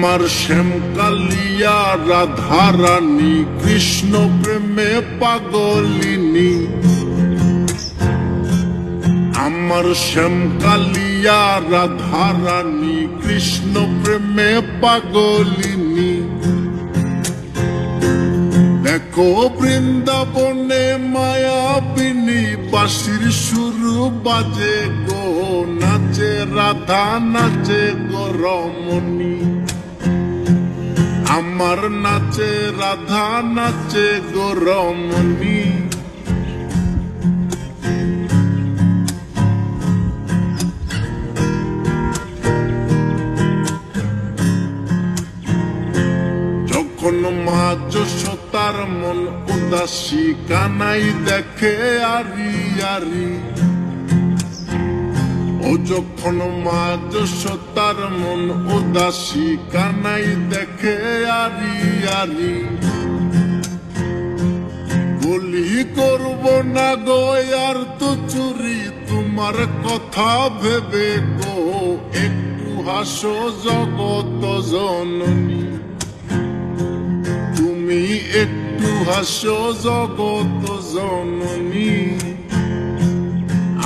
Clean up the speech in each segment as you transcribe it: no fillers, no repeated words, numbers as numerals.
আমার শ্যামকালিয়া রাধা রানী কৃষ্ণ প্রেমে পাগলিনী। আমার শ্যামকালিয়া রাধা রানী কৃষ্ণ প্রেমে পাগলিনী। দেখো বৃন্দাবনে মায়াবিনী বাঁশির সুর বাজে গো, নাচে রাধা নাচে গো রমণী। আমার নাচে রাধা নাচে গো রমণী। যখন মা যশোদার মন উদাসী কানাই দেখে আরি আরি। ও যখন মা যশোদার মন উদাসী কানাই দেখে আরি আরি। বলি করব না গো আর তো চুরি তোমার কথা ভেবে গো, একটু হাসো জগত জননী। তুমি একটু হাসো জগত জননী।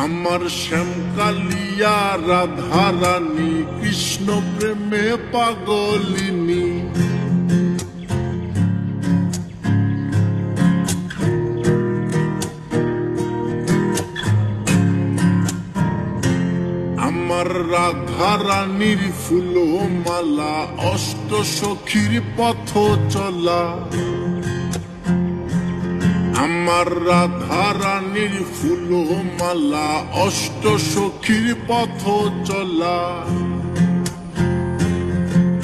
আমার শ্যামকালিয়া রাধা রানী কৃষ্ণ প্রেমে পাগলিনী। আমার রাধা রানীর ফুল মালা অষ্ট সখীর পথ চলা। আমার রাধা রানীর ফুল মালা অষ্ট সখীর পথ চলা।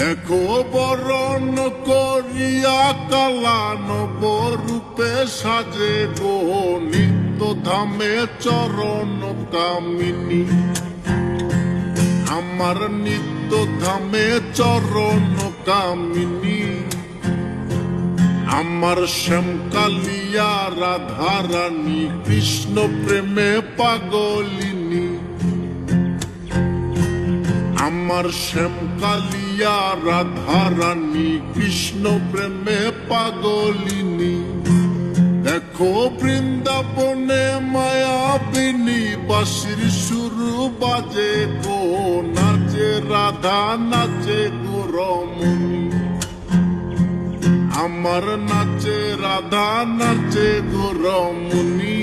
দেখো বরণ করিয়া কালা নবরূপে সাজে গো, নিত্য ধামে চরণ কামিনী। আমার নিত্য ধামে চরণ কামিনী। আমার শ্যামকালিয়া রাধা রানী কৃষ্ণ প্রেমে পাগলিনী। আমার শ্যামকালিয়া রাধা রানী কৃষ্ণ প্রেমে পাগলিনী। দেখো বৃন্দাবনে মায়াবিনী বাঁশির সুর বাজে গো, নাচে রাধা নাচে গো রমণী। আমার নাচে রাধা নাচে গো রমণী।